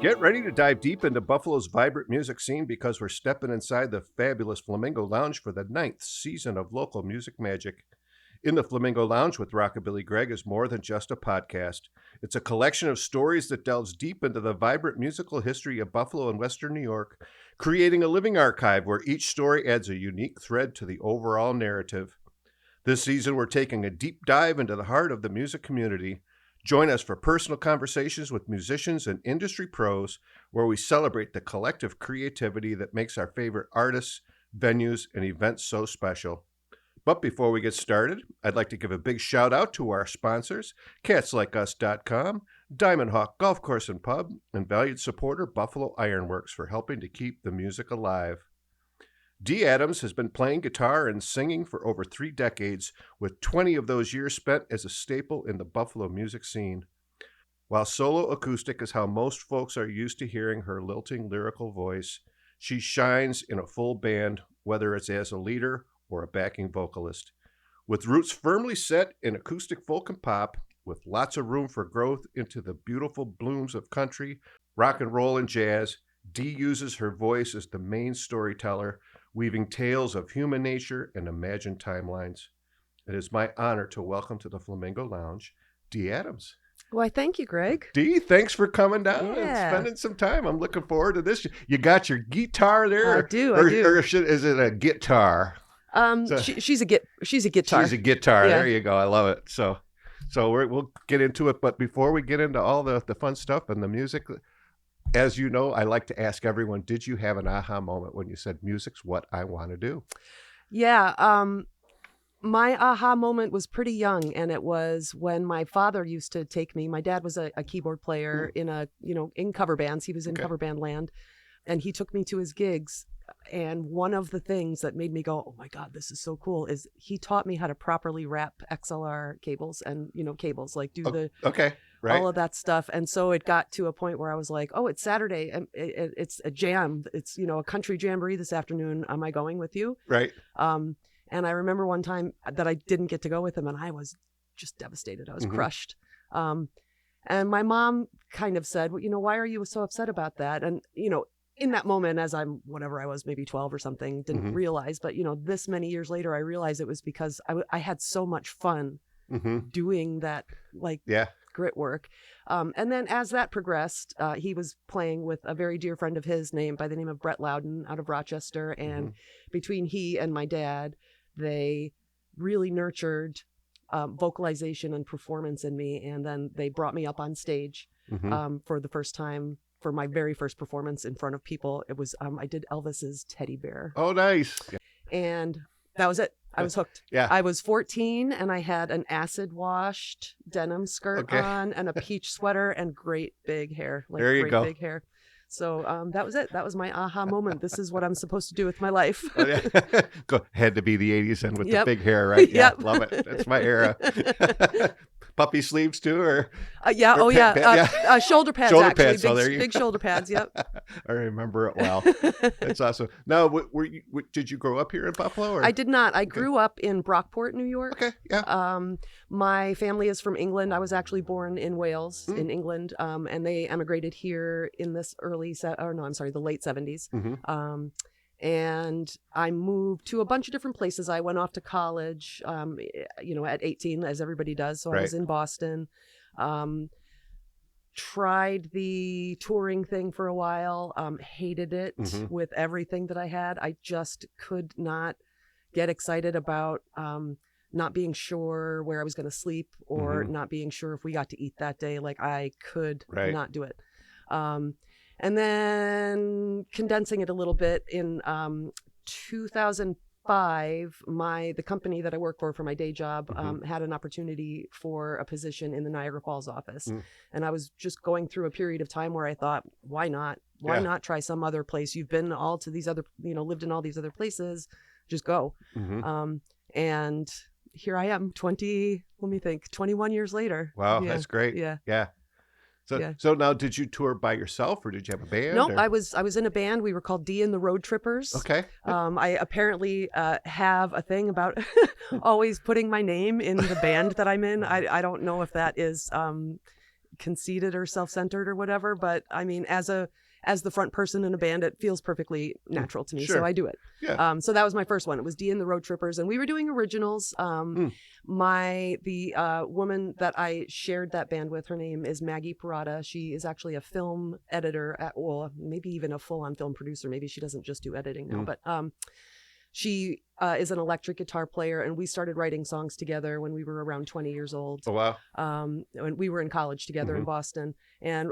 Get ready to dive deep into Buffalo's vibrant music scene because we're stepping inside the fabulous Flamingo Lounge for the 9th season of local music magic. In the Flamingo Lounge with Rockabilly Greg is more than just a podcast. It's a collection of stories that delves deep into the vibrant musical history of Buffalo and Western New York, creating a living archive where each story adds a unique thread to the overall narrative. This season, we're taking a deep dive into the heart of the music community. Join us for personal conversations with musicians and industry pros where we celebrate the collective creativity that makes our favorite artists, venues, and events so special. But before we get started, I'd like to give a big shout out to our sponsors, CatsLikeUs.com, Diamond Hawk Golf Course and Pub, and valued supporter Buffalo Ironworks for helping to keep the music alive. Dee Adams has been playing guitar and singing for over 3 decades, with 20 of those years spent as a staple in the Buffalo music scene. While solo acoustic is how most folks are used to hearing her lilting lyrical voice, she shines in a full band, whether it's as a leader or a backing vocalist. With roots firmly set in acoustic folk and pop, with lots of room for growth into the beautiful blooms of country, rock and roll, and jazz, Dee uses her voice as the main storyteller, weaving tales of human nature and imagined timelines. It is my honor to welcome to the Flamingo Lounge, Dee Adams. Why, thank you, Greg. Dee, thanks for coming down and spending some time. I'm looking forward to this. You got your guitar there? I do. Or is it a guitar? She's a guitar. She's a guitar. Yeah. There you go. I love it. So we'll get into it. But before we get into all the fun stuff and the music, as you know, I like to ask everyone, did you have an aha moment when you said music's what I want to do? Yeah. My aha moment was pretty young, and it was when my father used to take me. My dad was a keyboard player in cover bands. He was in cover band land, and he took me to his gigs. And one of the things that made me go, oh my God, this is so cool, is he taught me how to properly wrap XLR cables and, cables, like all of that stuff. And so it got to a point where I was like, oh, it's Saturday and it's a jam. It's, a country jamboree this afternoon. Am I going with you? Right. And I remember one time that I didn't get to go with him, and I was just devastated. I was crushed. And my mom kind of said, well, why are you so upset about that? And, in that moment, as I'm whatever I was, maybe 12 or something, didn't realize. But, this many years later, I realized it was because I had so much fun doing that, grit work. And then as that progressed, he was playing with a very dear friend of his by the name of Brett Loudon out of Rochester. And between he and my dad, they really nurtured vocalization and performance in me. And then they brought me up on stage for the first time. For my very first performance in front of people, it was I did Elvis's Teddy Bear. Oh, nice. And that was it. I was hooked. Yeah. I was 14 and I had an acid washed denim skirt on and a peach sweater and great big hair. There you go. Big hair. So that was it. That was my aha moment. This is what I'm supposed to do with my life. Had to be the 80s and with the big hair, right? Yeah, love it. That's my era. Puppy sleeves too, or shoulder pads. Shoulder actually, pads. Big shoulder pads. Yep. I remember it well. That's awesome. Now, did you grow up here in Buffalo? Or? I did not. I grew up in Brockport, New York. Okay. Yeah. My family is from England. I was actually born in Wales, in England, and they emigrated here in this the late 70s. And I moved to a bunch of different places. I went off to college, at 18, as everybody does. So I was in Boston, tried the touring thing for a while, hated it with everything that I had. I just could not get excited about not being sure where I was going to sleep or not being sure if we got to eat that day. Like I could not do it. And then condensing it a little bit, in 2005, the company that I work for my day job had an opportunity for a position in the Niagara Falls office. And I was just going through a period of time where I thought, why not? Why not try some other place? You've been all to these other, lived in all these other places. Just go. And here I am 21 years later. Wow, that's great. Yeah. So now, did you tour by yourself, or did you have a band? No, I was in a band. We were called Dee and the Road Trippers. Okay. I apparently have a thing about always putting my name in the band that I'm in. I don't know if that is conceited or self-centered or whatever, but I mean, as the front person in a band, it feels perfectly natural to me. Sure. So I do it. Yeah. So that was my first one. It was Dee and the Road Trippers, and we were doing originals. The woman that I shared that band with, her name is Maggie Parada. She is actually a film editor maybe even a full-on film producer. Maybe she doesn't just do editing now, but she is an electric guitar player, and we started writing songs together when we were around 20 years old. Oh, wow. And we were in college together in Boston, and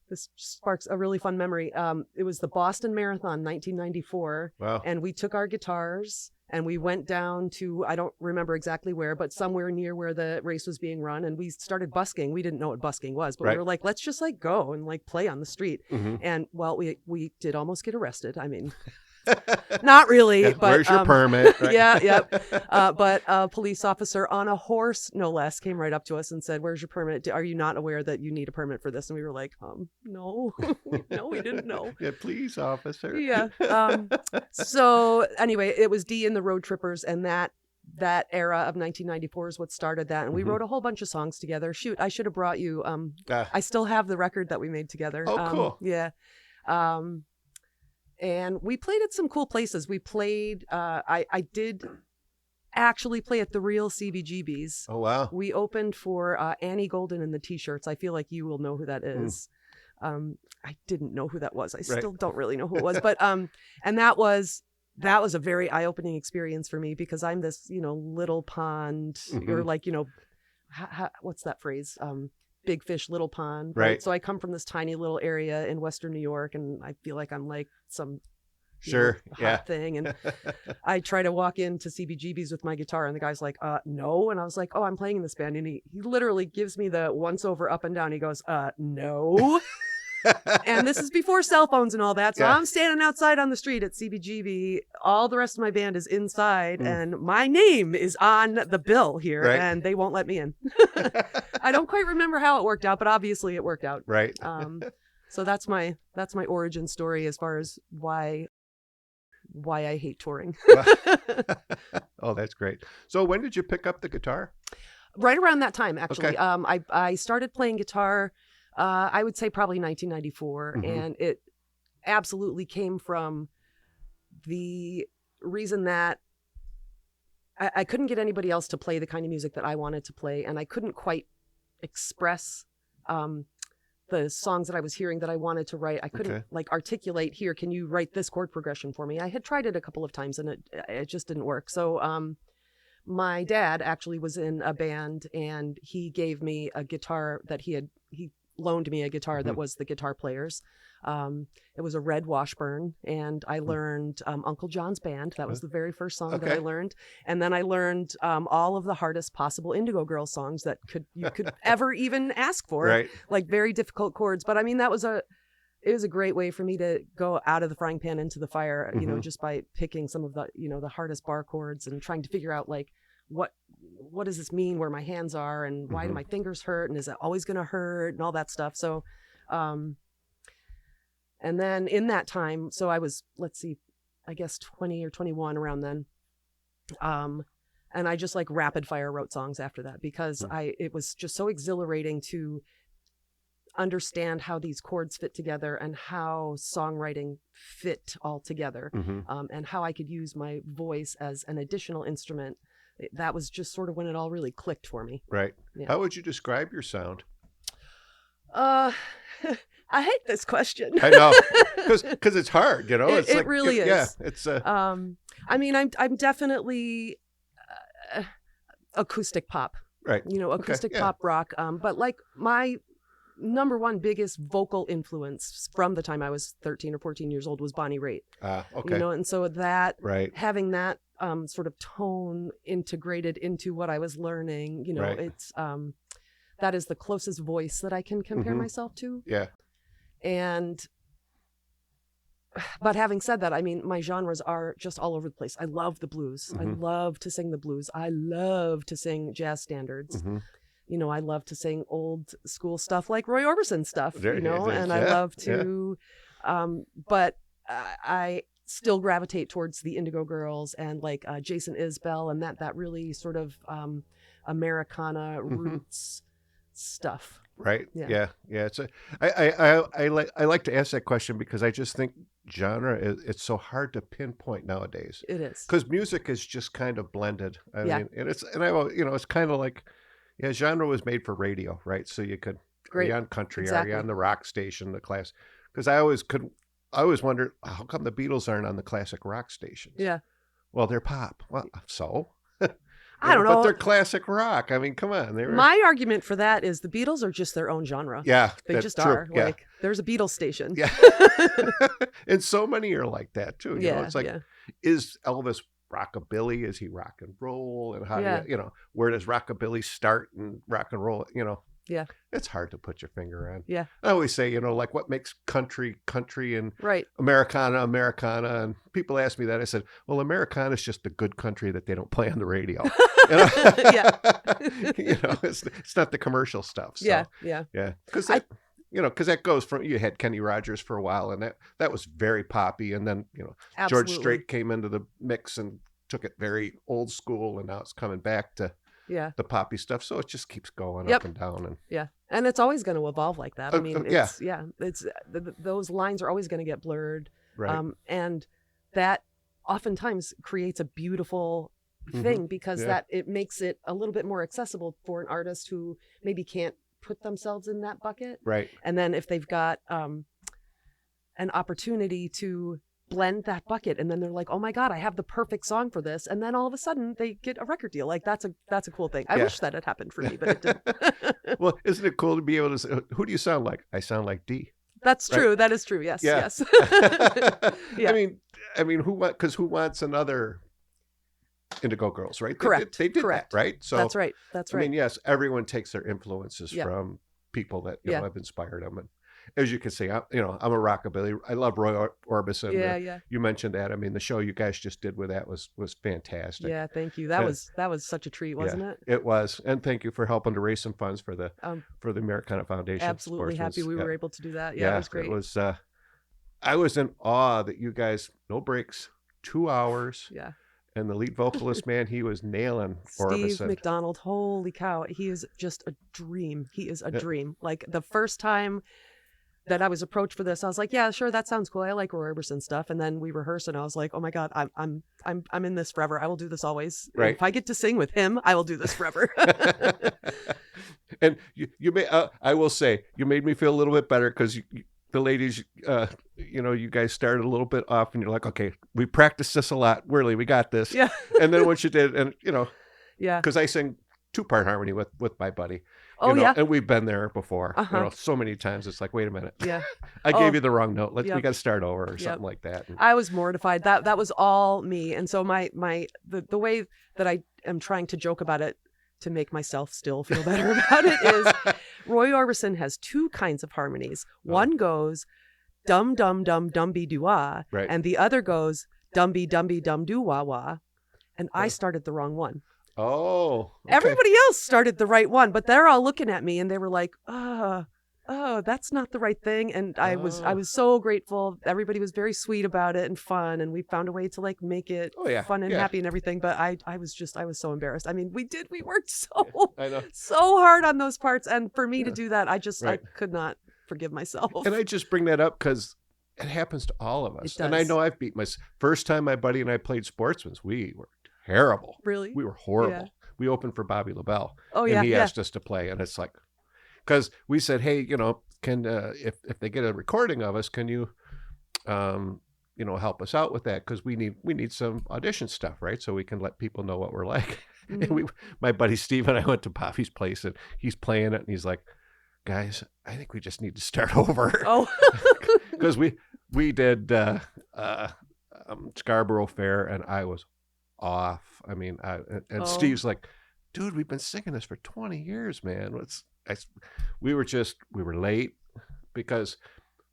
this sparks a really fun memory. It was the Boston Marathon, 1994. Wow. And we took our guitars and we went down to, I don't remember exactly where, but somewhere near where the race was being run. And we started busking. We didn't know what busking was, but we were like, let's just like go and like play on the street. And well, we did almost get arrested. I mean, not really, but where's your permit? Right? Yeah. But a police officer on a horse, no less, came right up to us and said, "Where's your permit? Are you not aware that you need a permit for this?" And we were like, no, no, we didn't know. Yeah, please, officer. Yeah. So anyway, it was Dee and the Road Trippers, and that era of 1994 is what started that. And we wrote a whole bunch of songs together. Shoot, I should have brought you. I still have the record that we made together. Oh, cool. Yeah. And we played at some cool places. We played, I did actually play at the real CBGBs. Oh, wow. We opened for Annie Golden and the T-Shirts. I feel like you will know who that is. I didn't know who that was. I still don't really know who it was. But, and that was a very eye-opening experience for me, because I'm this, little pond, or like, what's that phrase? Big fish, little pond. Right. So I come from this tiny little area in Western New York, and I feel like I'm like some hot thing. And I try to walk into CBGB's with my guitar, and the guy's like, no. And I was like, oh, I'm playing in this band. And he literally gives me the once over up and down. He goes, no. And this is before cell phones and all that. So I'm standing outside on the street at CBGB. All the rest of my band is inside, and my name is on the bill here, and they won't let me in. I don't quite remember how it worked out, but obviously it worked out. Right. So that's my origin story as far as why I hate touring. Oh, that's great. So when did you pick up the guitar? Right around that time, actually. Okay. I started playing guitar, I would say probably 1994, and it absolutely came from the reason that I couldn't get anybody else to play the kind of music that I wanted to play, and I couldn't quite express the songs that I was hearing that I wanted to write. I couldn't like articulate, here, can you write this chord progression for me? I had tried it a couple of times, and it just didn't work. So my dad actually was in a band, and he gave me a guitar that he loaned me a guitar that was the guitar player's. It was a red Washburn, and I learned Uncle John's Band. That was the very first song that I learned. And then I learned all of the hardest possible Indigo Girls songs that you could ever even ask for, like very difficult chords. But I mean, it was a great way for me to go out of the frying pan into the fire, just by picking some of the, the hardest bar chords and trying to figure out like, what does this mean where my hands are, and why do my fingers hurt, and is it always going to hurt, and all that stuff. So, and then in that time, so I was, let's see, I guess 20 or 21 around then. And I just like rapid fire wrote songs after that, because it was just so exhilarating to understand how these chords fit together and how songwriting fit all together, and how I could use my voice as an additional instrument. That was just sort of when it all really clicked for me. Right. Yeah. How would you describe your sound? I hate this question. I know, because it's hard, It's it really is. Yeah, it's. I mean, I'm definitely acoustic pop. Right. Acoustic pop rock. But like my number one biggest vocal influence from the time I was 13 or 14 years old was Bonnie Raitt. Okay. And so that having that sort of tone integrated into what I was learning, it's that is the closest voice that I can compare myself to. Yeah. But having said that, I mean, my genres are just all over the place. I love the blues. I love to sing the blues. I love to sing jazz standards. I love to sing old school stuff like Roy Orbison stuff, and I love to, but I still gravitate towards the Indigo Girls and like Jason Isbell and that really sort of Americana roots stuff. Right. Yeah. Yeah. Yeah. I like to ask that question because I just think genre it's so hard to pinpoint nowadays It is. because music is just kind of blended. I Yeah. mean, it's kind of like, yeah, genre was made for radio, right? So you could, are Great. you on country? Exactly. Are you on the rock station, the class? Because I always wondered how come the Beatles aren't on the classic rock stations? Yeah. Well, they're pop. Well, so. I don't But know. they're classic rock. I mean, come on. They were, My argument for that is the Beatles are just their own genre. yeah, They that's just true. are. Yeah. Like, there's a Beatles station. Yeah. And so many are like that too. You know, it's like, is Elvis rockabilly? Is he rock and roll? And how do you know, where does rockabilly start and rock and roll? You know, Yeah. it's hard to put your finger on. Yeah. I always say, you know, like what makes country and Right. Americana. And people ask me that. I said, well, Americana is just the good country that they don't play on the radio. You know? Yeah. You know, it's not the commercial stuff. So, Yeah. Yeah. yeah. Because that goes from, you had Kenny Rogers for a while, and that was very poppy, and then, you know, Absolutely. George Strait came into the mix and took it very old school, and now it's coming back to the poppy stuff. So it just keeps going up and down. And yeah, and it's always going to evolve like that. I mean, it's, it's those lines are always going to get blurred, right. And that oftentimes creates a beautiful thing because that it makes it a little bit more accessible for an artist who maybe can't put themselves in that bucket. Right. And then if they've got an opportunity to blend that bucket, and then they're like, oh my God, I have the perfect song for this. And then all of a sudden they get a record deal. Like that's a cool thing. I wish that had happened for me, but it didn't. Well, isn't it cool to be able to say, who do you sound like? I sound like Dee. That's true. Right? That is true. Yes. Yeah. Yes. Yeah. I mean, who wants another Indigo Girls, right? Correct. They did Correct. that, right? So that's right. That's right. I mean, yes, everyone takes their influences from people that you know have inspired them. And as you can see, I'm a rockabilly. I love Roy Orbison. Yeah. You mentioned that. I mean, the show you guys just did with that was fantastic. Yeah, thank you. That was such a treat, wasn't it? It was. And thank you for helping to raise some funds for the Americana Foundation. Absolutely happy we were able to do that. Yeah, it was great. It was. I was in awe that you guys, no breaks, 2 hours. Yeah. And the lead vocalist, man, he was nailing Orbison. Steve McDonald, holy cow. He is just a dream. He is a dream. Like the first time that I was approached for this, I was like, yeah, sure, that sounds cool. I like Roy Orbison stuff. And then we rehearsed and I was like, oh my God, I'm in this forever. I will do this always. Right. If I get to sing with him, I will do this forever. And you may, I will say, you made me feel a little bit better because the ladies, you guys started a little bit off and you're like, okay, we practiced this a lot. Really, we got this. Yeah. And then once you did, and yeah, because I sing 2-part harmony with my buddy. Oh, yeah. And we've been there before, so many times. It's like, wait a minute. Yeah. I gave you the wrong note. We got to start over or something like that. And I was mortified. That was all me. And so the way that I am trying to joke about it to make myself still feel better about it is Roy Orbison has 2 kinds of harmonies. One goes dum dum dum dum be doo wah, right. And the other goes dum be dum doo wah wah. And I started the wrong one. Oh. Okay. Everybody else started the right one, but they're all looking at me and they were like, oh, that's not the right thing. And I was so grateful. Everybody was very sweet about it and fun. And we found a way to like make it fun and happy and everything. But I was so embarrassed. I mean, we worked so hard on those parts. And for me to do that, I could not forgive myself. And I just bring that up because it happens to all of us. And I know I've beat first time my buddy and I played Sportsman's, we were terrible. Really? We were horrible. Yeah. We opened for Bobby LaBelle. Oh, yeah. And he asked us to play. And it's like, because we said, hey, can if they get a recording of us, can you, help us out with that? Because we need some audition stuff, right? So we can let people know what we're like. Mm-hmm. And my buddy Steve and I went to Bobby's place and he's playing it and he's like, guys, I think we just need to start over. Oh, because we did Scarborough Fair and I was off. I mean, Steve's like, dude, we've been singing this for 20 years, man. We were late because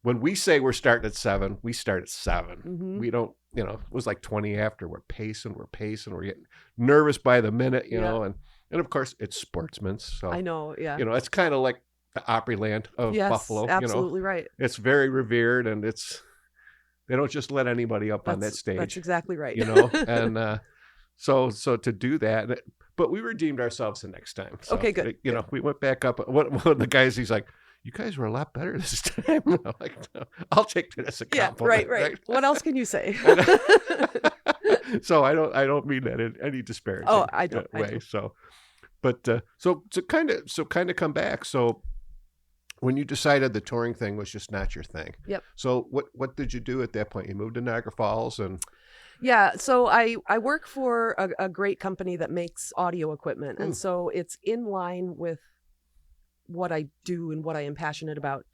when we say we're starting at 7, we start at 7. Mm-hmm. We don't, it was like 20 after. We're pacing. We're getting nervous by the minute, and of course it's Sportsman's. So I know, yeah. It's kind of like the Opryland of Buffalo. Absolutely right. It's very revered, and they don't just let anybody up on that stage. That's exactly right. And So to do that, but we redeemed ourselves the next time. So, Okay, good. You know, we went back up. One of the guys, he's like, "You guys were a lot better this time." I'm like, "No, I'll take that as a Yeah, compliment." right. What else can you say? So I don't mean that in any disparaging I don't. way. So, but so kind of come back. So when you decided the touring thing was just not your thing. Yep. So what did you do at that point? You moved to Niagara Falls and Yeah, so I work for a great company that makes audio equipment, and so it's in line with what I do and what I am passionate about.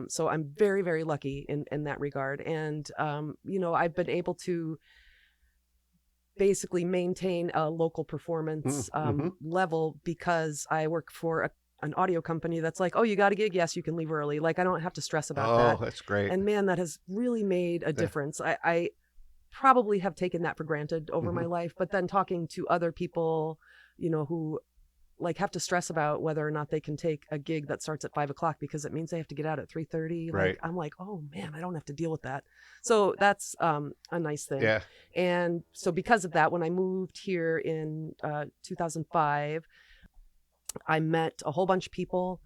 So I'm very, very lucky in that regard, and you know, I've been able to basically maintain a local performance level because I work for an audio company that's like, oh, you got a gig? Yes, you can leave early. Like, I don't have to stress about that. Oh, that's great. And man, that has really made a difference. I probably have taken that for granted over my life, but then talking to other people, you know, who like have to stress about whether or not they can take a gig that starts at 5 o'clock because it means they have to get out at 3:30. Right. Like, I'm like, oh man, I don't have to deal with that. So that's a nice thing. Yeah. And so because of that, when I moved here in 2005, I met a whole bunch of people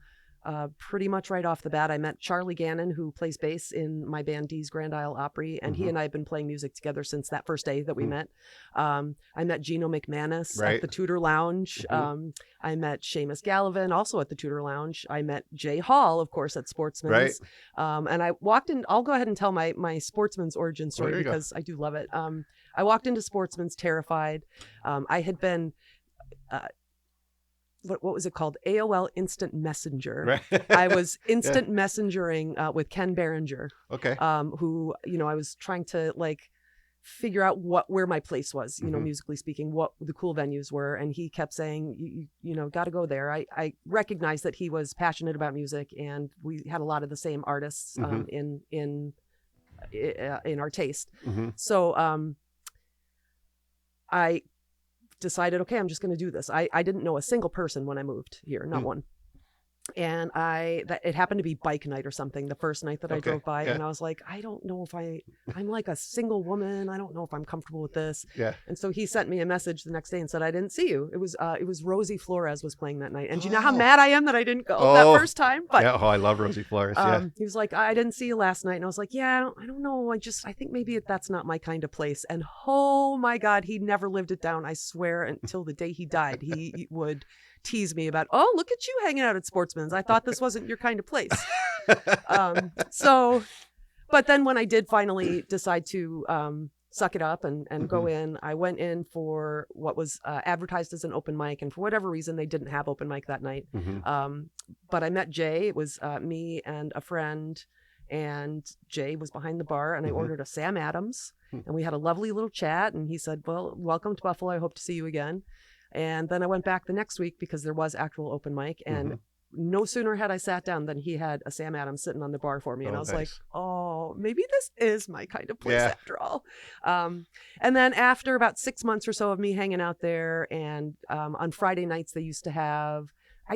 pretty much right off the bat. I met Charlie Gannon, who plays bass in my band Dee's Grand Isle Opry, and he and I have been playing music together since that first day that we met. I met Gino McManus at the Tudor Lounge. I met Seamus Gallivan also at the Tudor Lounge. I met Jay Hall, of course, at Sportsman's. And I walked in, I'll go ahead and tell my Sportsman's origin story because I do love it. I walked into Sportsman's terrified. I had been... what was it called? AOL Instant Messenger. I was instant messengering with Ken Berenger. Okay. Who, you know, I was trying to like figure out where my place was, you know, musically speaking, what the cool venues were. And he kept saying, you know, got to go there. I recognized that he was passionate about music and we had a lot of the same artists in our taste. So I decided, okay, I'm just going to do this. I didn't know a single person when I moved here, not one. And it happened to be bike night or something, the first night that I drove by. And I was like, I don't know if I'm like a single woman. I don't know if I'm comfortable with this. And so he sent me a message the next day and said, I didn't see you. It was Rosie Flores was playing that night. And do you know how mad I am that I didn't go that first time? But I love Rosie Flores. He was like, I didn't see you last night. And I was like, yeah, I don't know. I think maybe that's not my kind of place. And oh my God, he never lived it down. I swear until the day he died, he would tease me about, oh, look at you hanging out at Sportsman's. I thought this wasn't your kind of place. But then when I did finally decide to suck it up and go in, I went in for what was advertised as an open mic. And for whatever reason, they didn't have open mic that night. But I met Jay. It was me and a friend. And Jay was behind the bar and I ordered a Sam Adams. And we had a lovely little chat. And he said, well, welcome to Buffalo. I hope to see you again. And then I went back the next week because there was actual open mic. And no sooner had I sat down than he had a Sam Adams sitting on the bar for me. And I was like, oh, maybe this is my kind of place after all. And then after about 6 months or so of me hanging out there, and on Friday nights they used to have,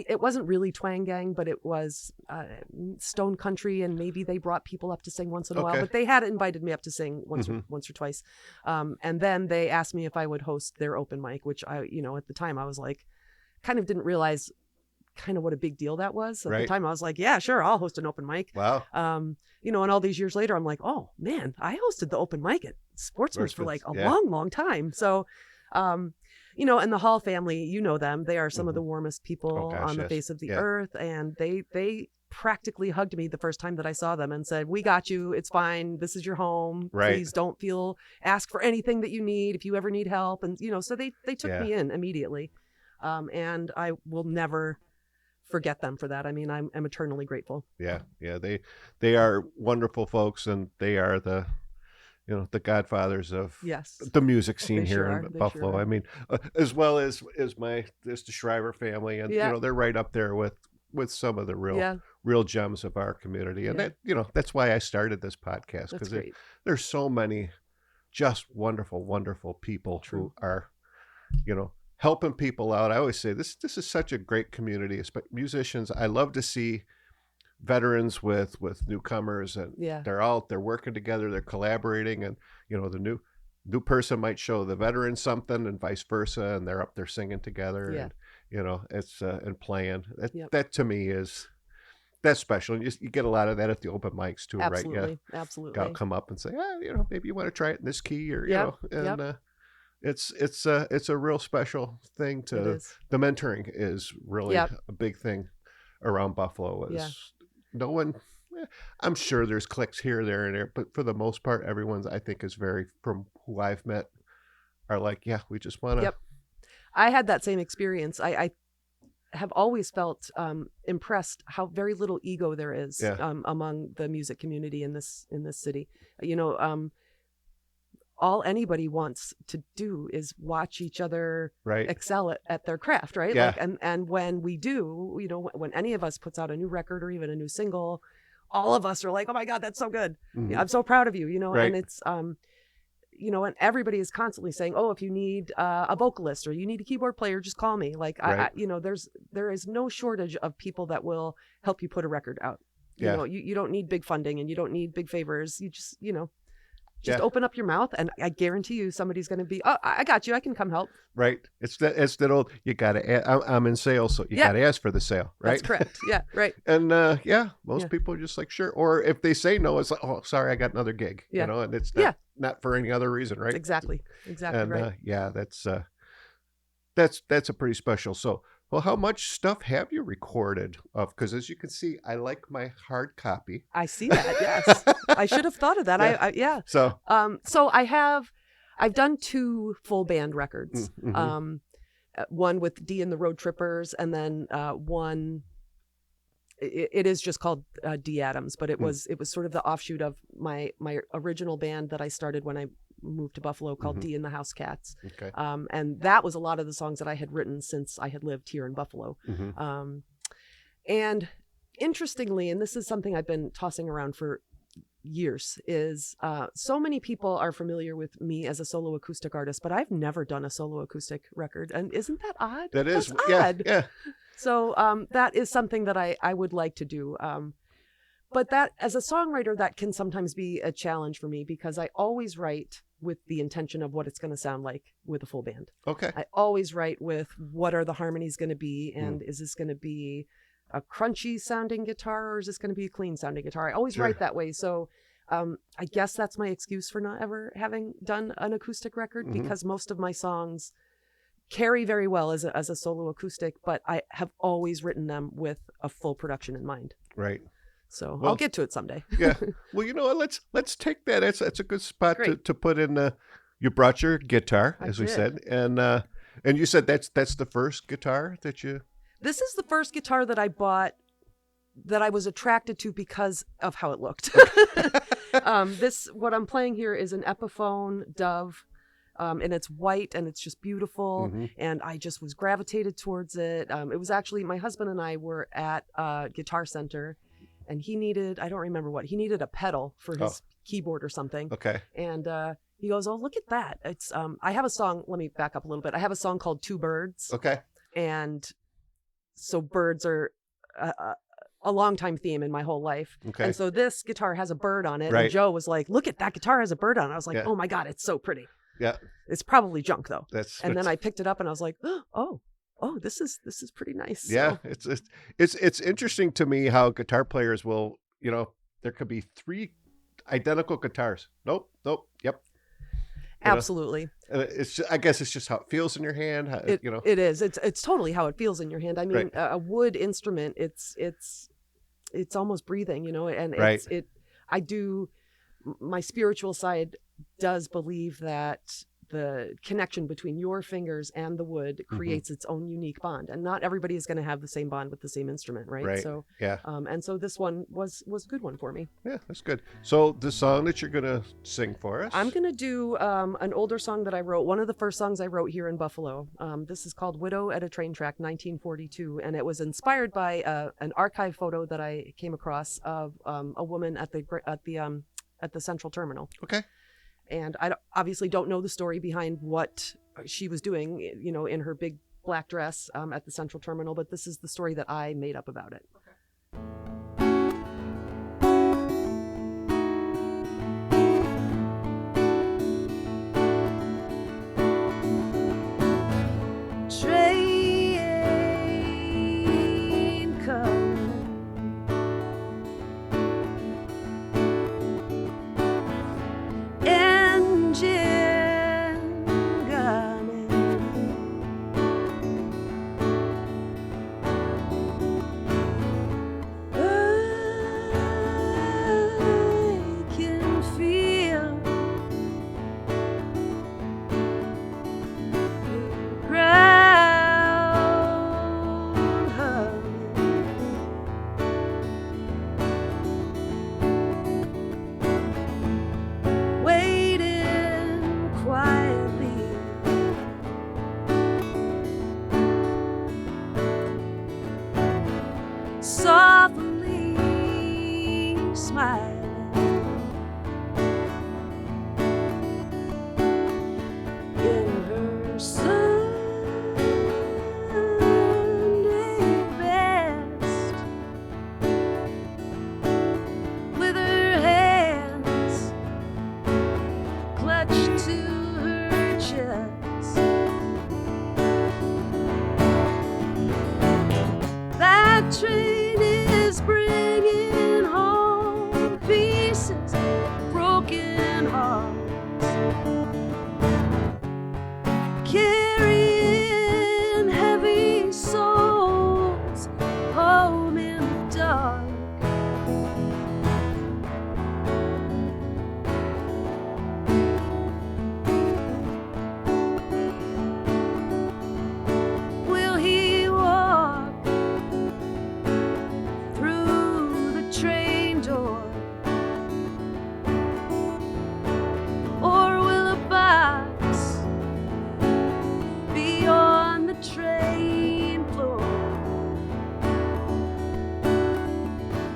it wasn't really Twang Gang, but it was Stone Country, and maybe they brought people up to sing once in a while. But they had invited me up to sing once or twice. And then they asked me if I would host their open mic, which I, you know, at the time I was like, kind of didn't realize kind of what a big deal that was. At the time I was like, yeah, sure, I'll host an open mic. Wow. You know, and all these years later, I'm like, oh man, I hosted the open mic at Sportsman's for like a long, long time. So, you know, and the Hall family, you know them. They are some of the warmest people on the face of the earth. And they practically hugged me the first time that I saw them and said, we got you. It's fine. This is your home. Please don't ask for anything that you need if you ever need help. And, you know, so they took me in immediately. And I will never forget them for that. I mean, I'm eternally grateful. Yeah. They are wonderful folks, and they are the godfathers of the music scene here in Buffalo. I mean, as well as the Shriver family, and you know, they're right up there with some of the real gems of our community. And that, you know, that's why I started this podcast, because there's so many just wonderful, wonderful people who are, you know, helping people out. I always say this is such a great community. Musicians, I love to see veterans with newcomers, and they're working together, they're collaborating, and you know, new person might show the veteran something and vice versa, and they're up there singing together, Yeah. and it's and playing. Yep. That to me that's special. And you get a lot of that at the open mics too, right? Yeah, Absolutely. Absolutely. I'll come up and say, maybe you want to try it in this key, or Yep. and it's a real special thing It to. is. The mentoring is really Yep. a big thing around Buffalo. Is Yeah. no one. I'm sure there's cliques here, there, and there, but for the most part, everyone's, I think, is very, from who I've met, are like, yeah, we just want to. Yep. I had that same experience. I have always felt impressed how very little ego there is Yeah. among the music community in this city. All anybody wants to do is watch each other Right. excel at their craft, right? Yeah. Like, and when we do, when any of us puts out a new record or even a new single, all of us are like, oh my God, that's so good. Mhm. I'm so proud of you, Right. and it's, and everybody is constantly saying, oh, if you need a vocalist or you need a keyboard player, just call me. Like, Right. there is no shortage of people that will help you put a record out. Yeah. You don't need big funding and you don't need big favors. You just, Yeah. open up your mouth and I guarantee you somebody's going to be, oh, I got you. I can come help. Right. It's that old, you got to, I'm in sales, so you Yeah. got to ask for the sale, right? That's correct. Yeah, right. And most Yeah. people are just like, sure. Or if they say no, it's like, oh, sorry, I got another gig, Yeah. and it's Yeah. not for any other reason, right? Exactly And right. that's a pretty special. So, well, how much stuff have you recorded of? Because as you can see, I like my hard copy. I see that. Yes. I should have thought of that. Yeah. Yeah. So, So I've done 2 full band records. mhm. One with Dee and the Road Trippers, and then one. It is just called Dee Adams, but it was sort of the offshoot of my original band that I started when I moved to Buffalo, called Mhm. Dee and the House Cats. Okay. And that was a lot of the songs that I had written since I had lived here in Buffalo. Mhm. And interestingly, and this is something I've been tossing around for years, is so many people are familiar with me as a solo acoustic artist, but I've never done a solo acoustic record. And isn't that odd? That is, That's yeah, odd. yeah. So that is something that I would like to do. But that, as a songwriter, that can sometimes be a challenge for me because I always write with the intention of what it's going to sound like with a full band. Okay. I always write with what are the harmonies going to be, and is this going to be a crunchy sounding guitar or is this going to be a clean sounding guitar? I always Sure. write that way. So I guess that's my excuse for not ever having done an acoustic record, Mhm. because most of my songs carry very well as a solo acoustic, but I have always written them with a full production in mind. Right. So Well, I'll get to it someday. Yeah. Well, you know what? Let's take that. That's a good spot Great. to put in. You brought your guitar, I as we did. said, and you said that's the first guitar that you. This is the first guitar that I bought that I was attracted to because of how it looked. What I'm playing here is an Epiphone Dove, and it's white and it's just beautiful. Mhm. And I just was gravitated towards it. It was actually, my husband and I were at Guitar Center, and he needed a pedal for his keyboard or something. Okay. And he goes, oh, look at that. It's I have a song. Let me back up a little bit. I have a song called Two Birds. Okay. And so birds are a long-time theme in my whole life. Okay. And so this guitar has a bird on it. Right. And Joe was like, look at that guitar has a bird on it. I was like, Yeah. oh my God, it's so pretty. Yeah. It's probably junk though. And then that's- I picked it up and I was like, oh, this is pretty nice. Yeah, So, it's interesting to me how guitar players will, there could be 3 identical guitars. Nope. Yep. absolutely. I guess it's just how it feels in your hand. It is. It's totally how it feels in your hand. I mean, Right. a wood instrument, it's almost breathing, and Right. my spiritual side does believe that the connection between your fingers and the wood creates its own unique bond, and not everybody is going to have the same bond with the same instrument, right? Right. So, Yeah. and so this one was a good one for me. Yeah, that's good. So the song that you're gonna sing for us, I'm going to do an older song that I wrote, one of the first songs I wrote here in Buffalo. This is called Widow at a Train Track, 1942, and it was inspired by an archive photo that I came across of a woman at the Central Terminal. Okay. And I obviously don't know the story behind what she was doing, in her big black dress at the Central Terminal, but this is the story that I made up about it. smiling. In her Sunday best, with her hands clutched to her chest. That train is bringing home pieces, broken hearts, carrying heavy souls home in the dark. Will he walk through the train door, or will a box be on the train floor?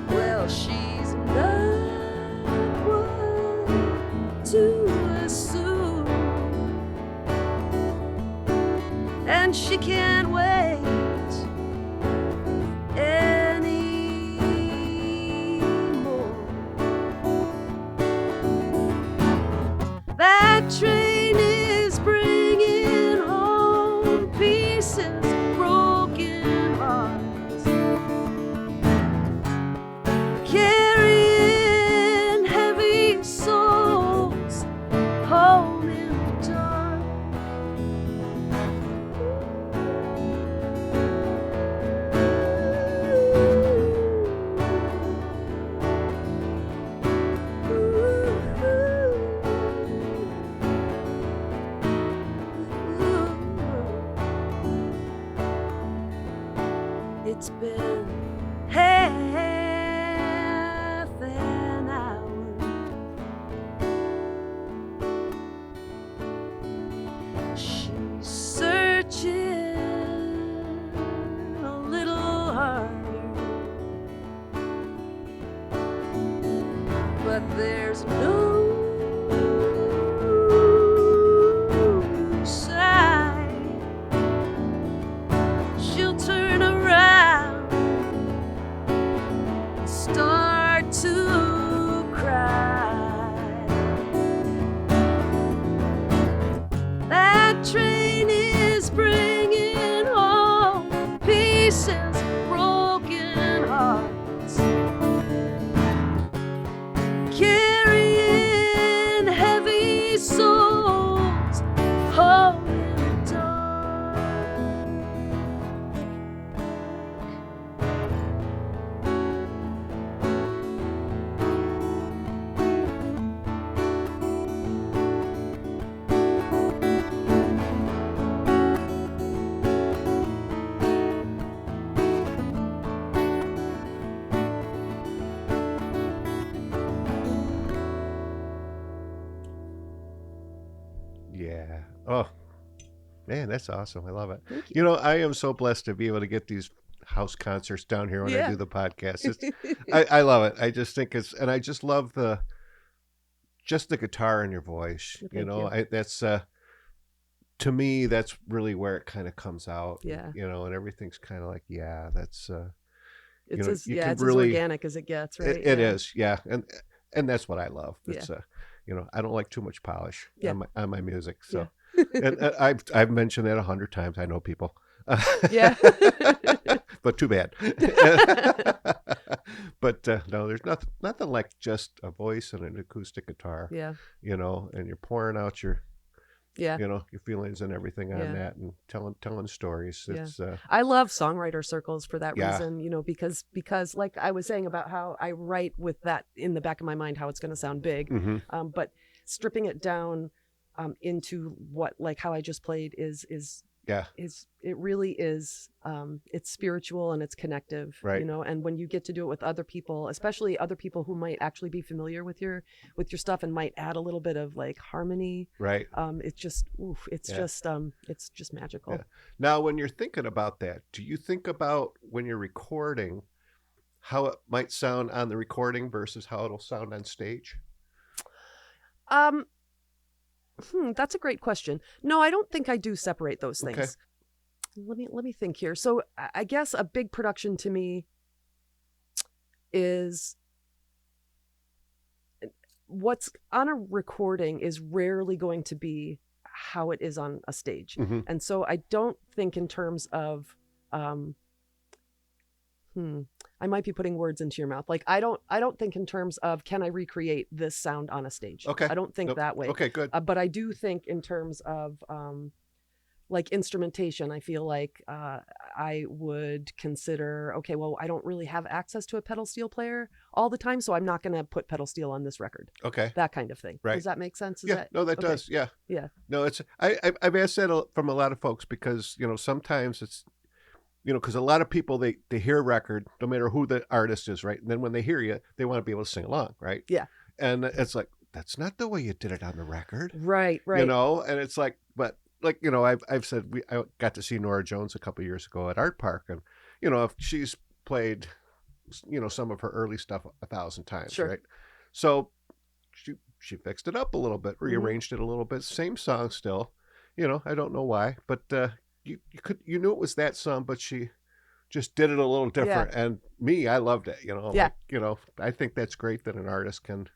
Well, she's not one to assume, and she can't wait anymore. That train is bringing home pieces, broken hearts, carrying heavy souls home in the dark. It's been half an hour. She's searching a little harder, but there's no sign. She'll turn around, start to cry. That train is bringing home pieces, broken hearts, carrying heavy souls home in the dark. Yeah. Oh, man, that's awesome. I love it. Thank You know, I am so blessed to be able to get these house concerts down here when I Yeah. do the podcast. I love it. I just think and I just love the guitar in your voice. Well, You thank know, you. that's to me, that's really where it kind of comes out. Yeah. You know, and everything's kind of like, yeah, that's It's know, as you yeah, can it's really- as organic as it gets, right? it Yeah. is, yeah, and that's what I love. It's you know, I don't like too much polish Yeah. on my music. So, Yeah. and I've mentioned that 100 times. I know people. Yeah. But too bad. But no, there's nothing like just a voice and an acoustic guitar. Yeah. You know, and you're pouring out your Yeah. you know, your feelings and everything on Yeah. that, and telling stories. Yeah. It's I love songwriter circles for that Yeah. reason, you know, because like I was saying about how I write with that in the back of my mind, how it's going to sound big, mhm. but stripping it down into what, like how I just played is Yeah. it really is it's spiritual and it's connective, Right. you know, and when you get to do it with other people, especially other people who might actually be familiar with your stuff and might add a little bit of like harmony, Right. it's just it's Yeah. just magical. Yeah. Now, when you're thinking about that, do you think about when you're recording how it might sound on the recording versus how it'll sound on stage? Um, that's a great question. No, I don't think I do separate those Okay. things. Let me think here. So I guess a big production to me is what's on a recording is rarely going to be how it is on a stage. Mm-hmm. And so I don't think in terms of I might be putting words into your mouth. Like I don't think in terms of can I recreate this sound on a stage. Okay. I don't think that way. Okay, good. But I do think in terms of like instrumentation, I feel like I would consider, okay, well, I don't really have access to a pedal steel player all the time, so I'm not going to put pedal steel on this record. Okay. That kind of thing. Right. Does that make sense? That does. Yeah. Yeah. No, it's I've asked that from a lot of folks because, sometimes it's, because a lot of people, they hear a record, no matter who the artist is, right? And then when they hear you, they want to be able to sing along, right? Yeah. And it's like, that's not the way you did it on the record. Right. And it's like, but like, I've said, I got to see Nora Jones a couple of years ago at Art Park, and, if she's played, some of her early stuff 1,000 times, Sure. right? So she fixed it up a little bit, rearranged it a little bit, same song still, I don't know why, but you knew it was that song, but she just did it a little different. Yeah. And me, I loved it, Yeah. like, I think that's great that an artist can,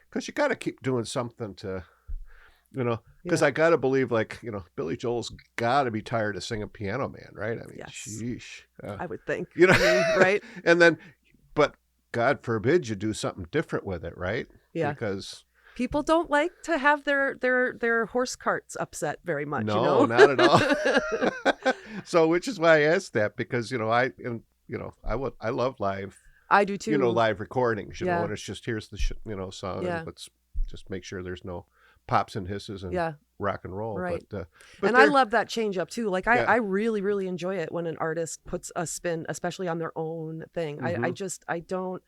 because you got to keep doing something to, because I got to believe, like, Billy Joel's got to be tired of singing Piano Man, right? I mean, Yes. sheesh. I would think. Right? Right? And then, but God forbid you do something different with it, right? Yeah. Because people don't like to have their horse carts upset very much. no, not at all. So, which is why I asked that, because I love live. I do too. Live recordings. Yeah. And it's just here's the song. Yeah. And let's just make sure there's no pops and hisses and rock and roll. Right. But and I love that change up too. Like Yeah. I really, really enjoy it when an artist puts a spin, especially on their own thing. Mhm. I don't.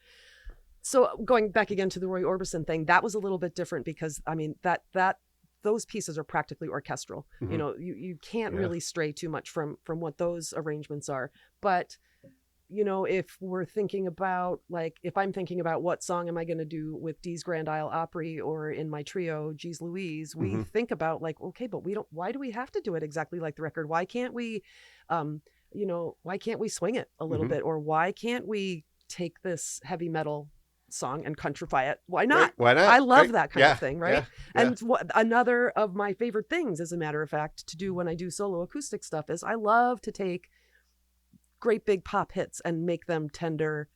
So going back again to the Roy Orbison thing, that was a little bit different because I mean that those pieces are practically orchestral. Mhm. You can't Yeah. really stray too much from what those arrangements are. But if we're thinking about, like, if I'm thinking about what song am I going to do with Dee's Grand Isle Opry or in my trio, Geez Louise, we Mhm. think about like, okay, but why do we have to do it exactly like the record? Why can't we, why can't we swing it a little Mhm. bit? Or why can't we take this heavy metal song and countrify it? Why not? Right. Why not? I love Right. that kind of thing, right? Yeah. Yeah. And another of my favorite things, as a matter of fact, to do when I do solo acoustic stuff is I love to take great big pop hits and make them tender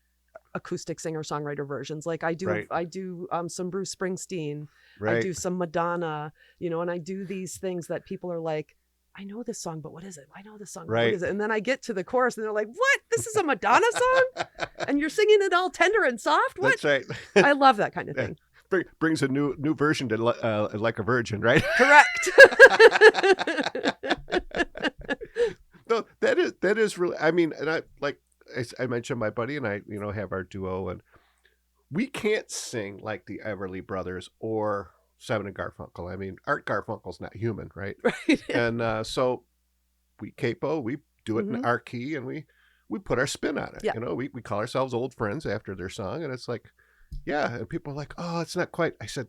acoustic singer-songwriter versions. Like I do, Right. I do some Bruce Springsteen, Right. I do some Madonna, and I do these things that people are like, I know this song, but what is it? I know this song, but Right. what is it? And then I get to the chorus and they're like, what? This is a Madonna song? And you're singing it all tender and soft? What? That's right. I love that kind of Yeah. thing. Brings a new version to Like a Virgin, right? Correct. No, that is really. I mean, and I mentioned, my buddy and I, have our duo, and we can't sing like the Everly Brothers or Simon and Garfunkel. I mean, Art Garfunkel's not human, right? Right. And so we capo, we do it in Mhm. our key, and we put our spin on it. Yeah. We call ourselves old friends after their song, and it's like, yeah, and people are like, oh, it's not quite. I said,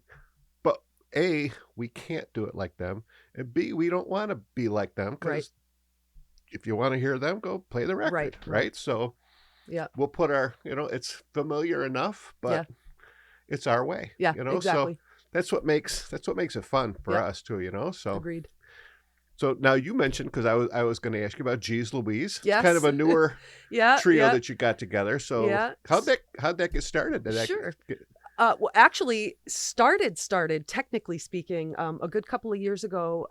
but A, we can't do it like them, and B, we don't want to be like them, because Right. if you want to hear them, go play the record, right? So Yeah. we'll put our, it's familiar enough, but it's our way. Yeah, So exactly. that's what makes it fun for Yeah. us too. So Agreed. so now you mentioned, because I was going to ask you about Geez Louise. Yes. Kind of a newer Yeah. trio yeah. that you got together. So Yeah. how'd that get started? Did that Sure. get- Well, actually, started, technically speaking, a good couple of years ago.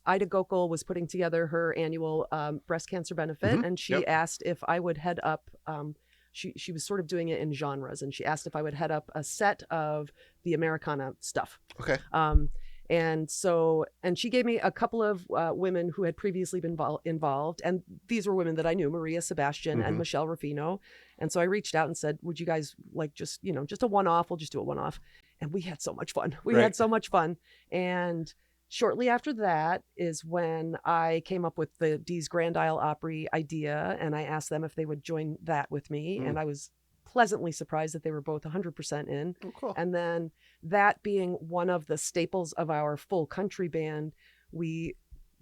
Ida Gokul was putting together her annual breast cancer benefit, Mhm. and she Yep. asked if I would head up. She was sort of doing it in genres, and she asked if I would head up a set of the Americana stuff. Okay. And she gave me a couple of women who had previously been involved. And these were women that I knew, Maria Sebastian and Mhm. Michelle Rufino. And so I reached out and said, would you guys like just a one-off? We'll just do a one-off. And we had so much fun. We Right. had so much fun. And shortly after that is when I came up with the Dee's Grand Isle Opry idea. And I asked them if they would join that with me. Mm. And I was pleasantly surprised that they were both 100% in. Oh, cool. And then that being one of the staples of our full country band, we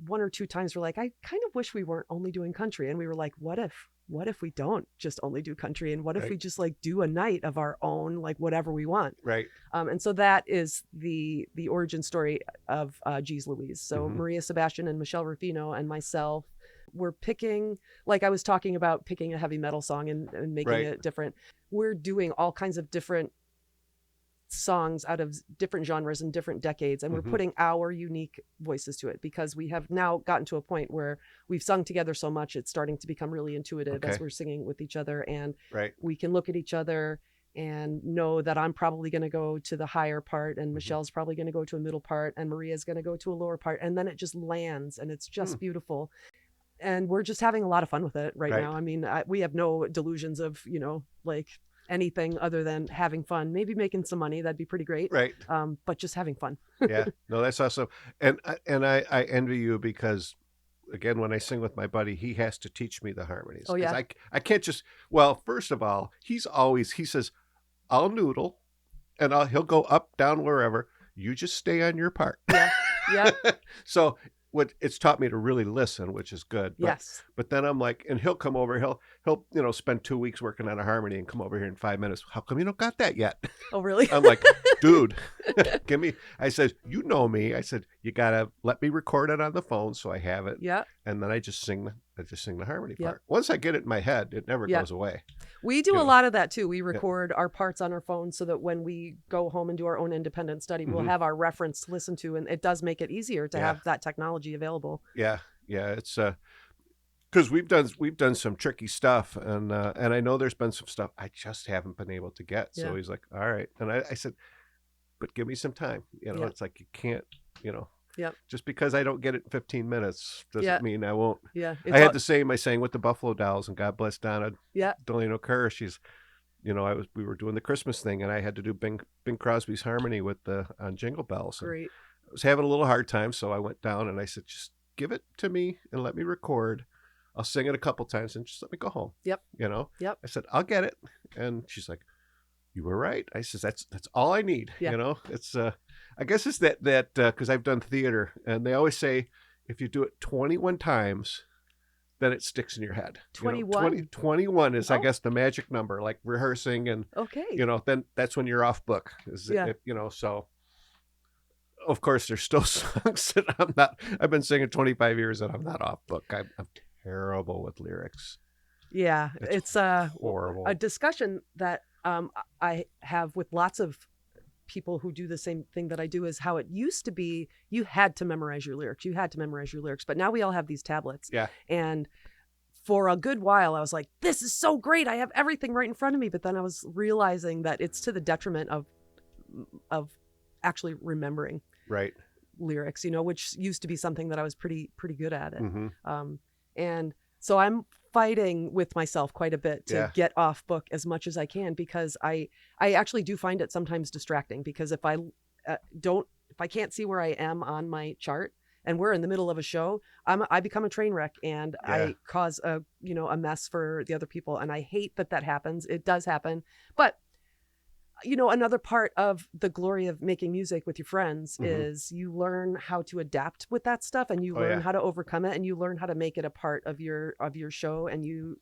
one or two times were like, I kind of wish we weren't only doing country. And we were like, what if we don't just only do country? And what if Right. we just like do a night of our own, like whatever we want? Right. And so that is the origin story of Geez Louise. So Mhm. Maria Sebastian and Michelle Rufino and myself were picking, like I was talking about picking a heavy metal song and making Right. it different. We're doing all kinds of different songs out of different genres and different decades, and we're Mhm. putting our unique voices to it because we have now gotten to a point where we've sung together so much it's starting to become really intuitive as Okay. we're singing with each other, and Right. we can look at each other and know that I'm probably going to go to the higher part and Michelle's probably going to go to a middle part and Maria's going to go to a lower part, and then it just lands and it's just beautiful. And we're just having a lot of fun with it right Right. now. I mean, we have no delusions of, like anything other than having fun, maybe making some money. That'd be pretty great. Right. But just having fun. Yeah. No, that's awesome. And I envy you because, again, when I sing with my buddy, he has to teach me the harmonies. Oh, 'Cause yeah. I can't just, well, first of all, he says, I'll noodle and he'll go up, down, wherever. You just stay on your part. Yeah. Yeah. So it's taught me to really listen, which is good. But, Yes. But then I'm like, and he'll come over, he'll spend 2 weeks working on a harmony and come over here in 5 minutes. How come you don't got that yet? Oh, really? I'm like, dude, I said, you know me. I said, you gotta let me record it on the phone so I have it. Yeah. And then I just sing the harmony Yep. part. Once I get it in my head, it never Yeah. goes away. We do Yeah. a lot of that too. We record our parts on our phone so that when we go home and do our own independent study, we'll Mhm. have our reference to listen to, and it does make it easier to Yeah. have that technology available. Yeah. It's because we've done some tricky stuff, and I know there's been some stuff I just haven't been able to get. So Yeah. he's like, all right, and I said, but give me some time. Yeah. It's like you can't, Yep. just because I don't get it in 15 minutes doesn't Yeah. mean I won't. Yeah. I had the same. I sang with the Buffalo Dolls, and God bless Donna Yeah. Delano Kerr. She's, we were doing the Christmas thing, and I had to do Bing Crosby's harmony with on Jingle Bells. And Great. I was having a little hard time, so I went down and I said, just give it to me and let me record. I'll sing it a couple times and just let me go home. Yep. I said, I'll get it. And she's like, you were right. I said, that's all I need. Yeah. It's, I guess it's that, because I've done theater, and they always say, if you do it 21 times, then it sticks in your head. 21? 21 is, I Oh. guess, the magic number, like rehearsing and, Okay. then that's when you're off book. Yeah. So of course there's still songs that I've been singing 25 years and I'm not off book. I'm terrible with lyrics. Yeah. It's horrible. a discussion that I have with lots of people who do the same thing that I do is how it used to be you had to memorize your lyrics. But now we all have these tablets. Yeah. And for a good while I was like, this is so great. I have everything right in front of me. But then I was realizing that it's to the detriment of actually remembering Right. lyrics, which used to be something that I was pretty good at it. Mm-hmm. And so I'm fighting with myself quite a bit to Yeah. get off book as much as I can, because I actually do find it sometimes distracting, because if I can't see where I am on my chart and we're in the middle of a show, I become a train wreck, and Yeah. I cause a mess for the other people. And I hate that happens. It does happen. But another part of the glory of making music with your friends Mhm. is you learn how to adapt with that stuff, and you learn yeah. how to overcome it, and you learn how to make it a part of your show. And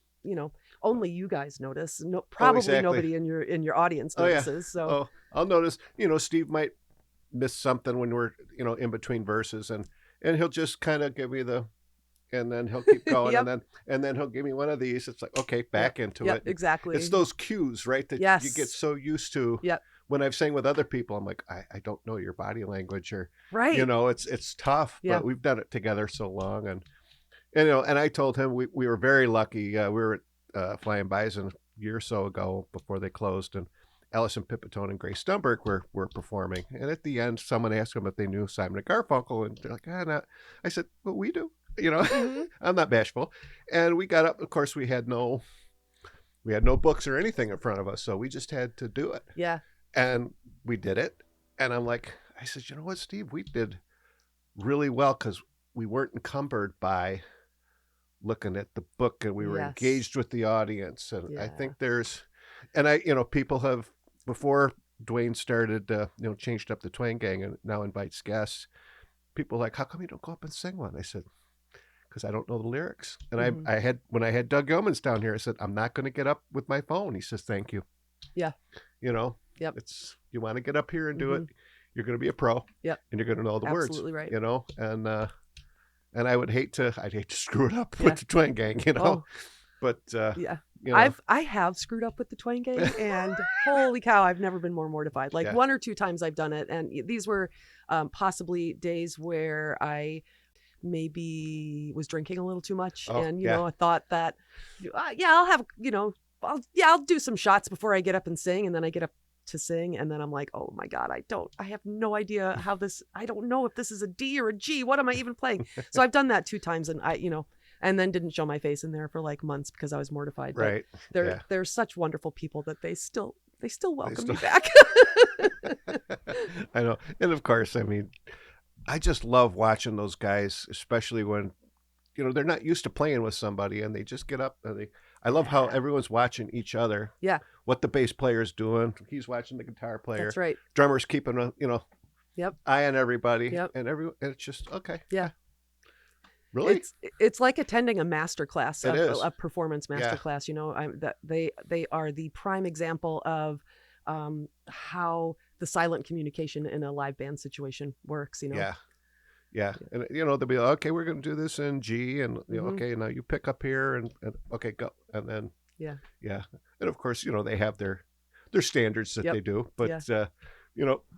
only you guys notice. No, probably exactly. nobody in your audience Oh, yeah. notices. So Oh, I'll notice, Steve might miss something when we're, in between verses, and he'll just kind of give me and then he'll keep going. Yep. and then he'll give me one of these. It's like, okay, back into Yep, it. exactly. It's those cues, right? That Yes. you get so used to. Yep. When I've sang with other people, I'm like, I don't know your body language, or, Right. it's tough, Yeah. but we've done it together so long. And I told him we were very lucky. We were at Flying Bison a year or so ago before they closed, and Alison Pipitone and Grace Stumberg were performing. And at the end, someone asked them if they knew Simon and Garfunkel, and they're like, not. I said, well, we do. Mhm. I'm not bashful. And we got up. Of course, we had no books or anything in front of us, so we just had to do it. Yeah. And we did it. And I said, you know what, Steve, we did really well because we weren't encumbered by looking at the book, and we were Yes. engaged with the audience. And I Yeah. think there's, And I, people have, before Dwayne started, changed up the Twang Gang and now invites guests. People are like, how come you don't go up and sing one? I said, because I don't know the lyrics. And when I had Doug Yeomans down here, I said, I'm not going to get up with my phone. He says, thank you. Yeah. Yep. You want to get up here and do it. You're going to be a pro. Yep. And you're going to know the words. Absolutely right. And I'd hate to screw it up with the Twang Gang, Oh. But yeah, I have screwed up with the Twang Gang, and holy cow, I've never been more mortified. Like one or two times I've done it, and these were possibly days where I maybe was drinking a little too much, and I thought that, I'll have, I'll do some shots before I get up and sing, and then I get up to sing, and then I'm like, oh my God, I have no idea how this, I don't know if this is a D or a G. What am I even playing? So I've done that 2 times, and and then didn't show my face in there for like months because I was mortified. Right. But they're such wonderful people that they still welcome me back. I know. And of course, I mean, I just love watching those guys, especially when, they're not used to playing with somebody and they just get up and I love how everyone's watching each other. Yeah. What the bass player's doing. He's watching the guitar player. That's right. Drummer's keeping a, Yep. eye on everybody. Yep. And it's just, okay. Yeah. Really? It's like attending a master class, a performance master class. That they are the prime example of how the silent communication in a live band situation works. Yeah. And they'll be like, okay, we're going to do this in G, and okay, now you pick up here, and okay, go, and then yeah, and of course they have their standards that they do, but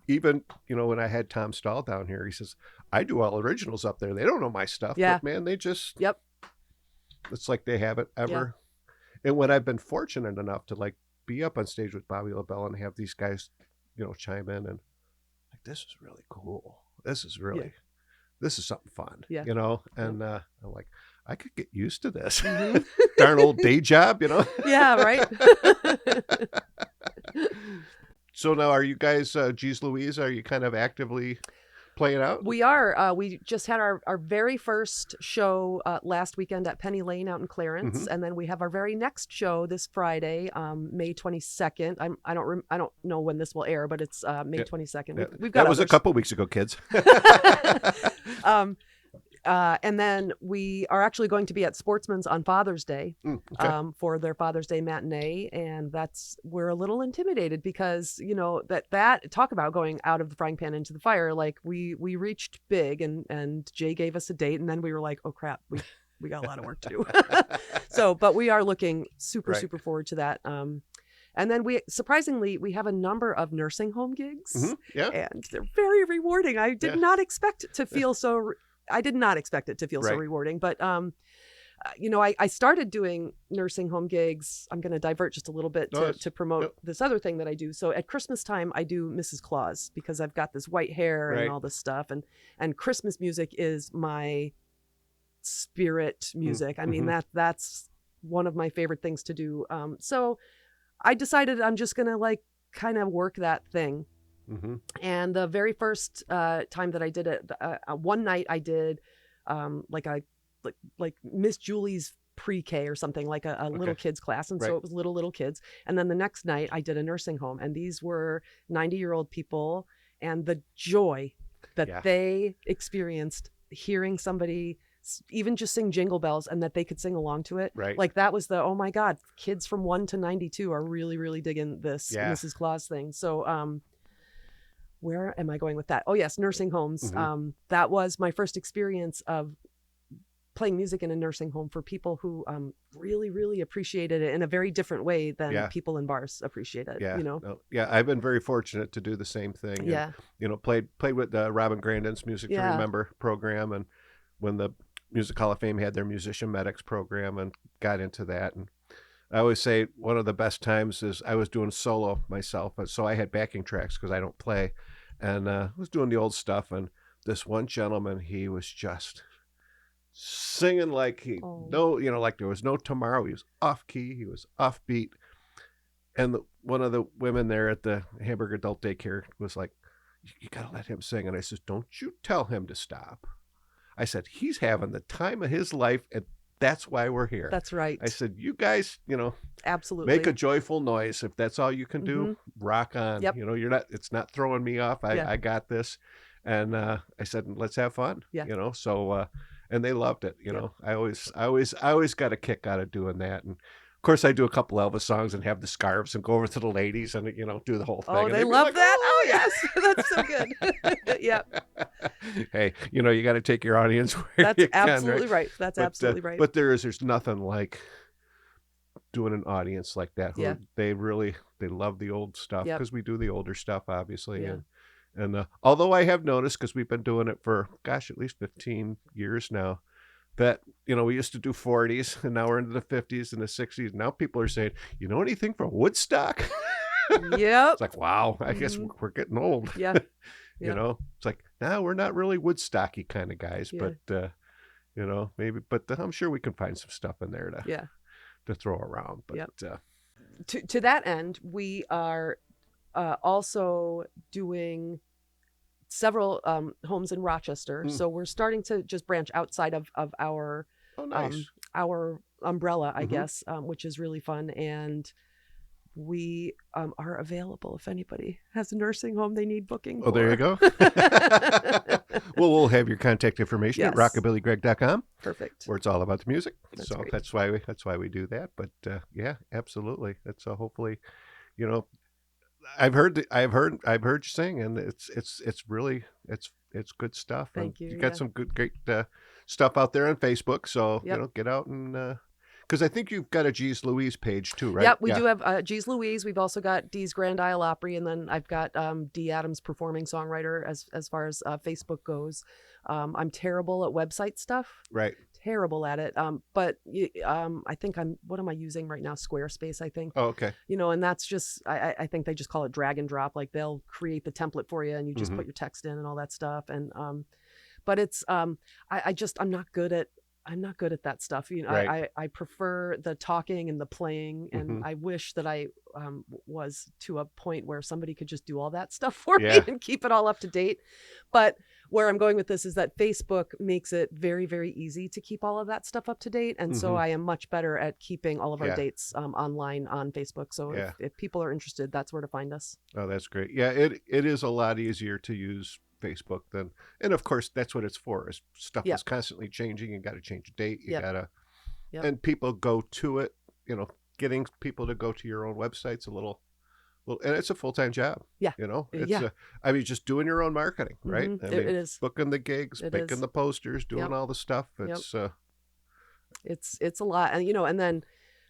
even when I had Tom Stahl down here, he says, I do all originals up there. They don't know my stuff, but man, they just it's like they haven't ever. And when I've been fortunate enough to like be up on stage with Bobby LaBelle and have these guys chime in and like, this is really cool. This is really this is something fun. And I'm like, I could get used to this. Darn old day job, Yeah, right. So now, are you guys, Geez Louise, are you kind of actively playing out? We are. We just had our very first show last weekend at Penny Lane out in Clarence, and then we have our very next show this Friday, May 22nd. I don't know when this will air, but it's May 22nd. We've got that was a couple weeks ago, kids. And then we are actually going to be at Sportsman's on Father's Day for their Father's Day matinee. And we're a little intimidated because, that talk about going out of the frying pan into the fire. Like we reached big and Jay gave us a date, and then we were like, oh crap, we got a lot of work to do. But we are looking super forward to that. And then surprisingly, we have a number of nursing home gigs, and they're very rewarding. I did not expect it to feel so. I did not expect it to feel so rewarding, but I started doing nursing home gigs. I'm going to divert just a little bit to promote this other thing that I do. So at Christmas time, I do Mrs. Claus because I've got this white hair and all this stuff, and Christmas music is my spirit music. I mean that's one of my favorite things to do. So I decided I'm just going to kind of work that thing. And the very first time that I did it, one night I did like Miss Julie's pre-K or something, like a little kids class, and so it was little kids. And then the next night I did a nursing home, and these were 90-year-old people, and the joy that they experienced hearing somebody even just sing Jingle Bells and that they could sing along to it. Like that was oh my God, kids from 1 to 92 are really, really digging this Mrs. Claus thing. So where am I going with that? Oh yes, nursing homes. That was my first experience of playing music in a nursing home for people who really, really appreciated it in a very different way than people in bars appreciate it. I've been very fortunate to do the same thing. And, played with Robin Grandin's Music to Remember program, and when the Music Hall of Fame had their Musician Medics program, and got into that. And I always say one of the best times is I was doing solo myself, so I had backing tracks because I don't play. And I was doing the old stuff, and this one gentleman, he was just singing like like there was no tomorrow. He was off key, he was off beat. And one of the women there at the Hamburg Adult Daycare was like, you got to let him sing. And I said, don't you tell him to stop. I said, he's having the time of his life, and That's why we're here. That's right. I said, you guys, Absolutely. make a joyful noise. If that's all you can do, rock on. Yep. It's not throwing me off. I got this. And I said, let's have fun. Yeah. So and they loved it. I always got a kick out of doing that. And of course, I do a couple Elvis songs and have the scarves and go over to the ladies and do the whole thing. Oh, and they be love like, that. Oh, Oh, yes, that's so good. Yeah, Hey, you got to take your audience where that's you can, absolutely right. That's absolutely right. But there's nothing like doing an audience like that. Yeah. They love the old stuff because we do the older stuff, obviously. Yeah. And although I have noticed, because we've been doing it for, at least 15 years now, that, we used to do 40s and now we're into the 50s and the 60s. Now people are saying, anything from Woodstock? Yep. It's like, wow, I guess we're getting old. Yeah. It's like, no, we're not really Woodstocky kind of guys, but, maybe, but I'm sure we can find some stuff in there to throw around. But to that end, we are also doing several homes in Rochester. So we're starting to just branch outside of our our umbrella, I guess, which is really fun. And we are available if anybody has a nursing home they need booking for. There you go. Well, we'll have your contact information at rockabillygreg.com. Perfect. Where it's all about the music. Great. That's why we do that. But yeah, absolutely. That's hopefully, I've heard you sing, and it's really good stuff. Thank you. You got some great stuff out there on Facebook. So get out and because I think you've got a Geez Louise page too, right? Yep, we do have Geez Louise. We've also got Dee's Grand Isle Opry, and then I've got Dee Adams, performing songwriter, as far as Facebook goes. I'm terrible at website stuff. Right. Terrible at it. But I think what am I using right now? Squarespace, I think. Oh, okay. And that's just, I think they just call it drag and drop. Like they'll create the template for you and you just put your text in and all that stuff. And, but it's, I'm not good at that stuff. Right. I prefer the talking and the playing, and I wish that I was to a point where somebody could just do all that stuff for me and keep it all up to date. But where I'm going with this is that Facebook makes it very, very easy to keep all of that stuff up to date. And so I am much better at keeping all of our dates online on Facebook. So if people are interested, that's where to find us. Oh, that's great. Yeah, it is a lot easier to use Facebook than, and of course that's what it's for, is stuff is constantly changing. You got to change a date. You gotta, and people go to it, getting people to go to your own website's a little, and it's a full-time job. Yeah. It's just doing your own marketing, right? It is. Booking the gigs, making the posters, doing all the stuff. It's a lot. And, and then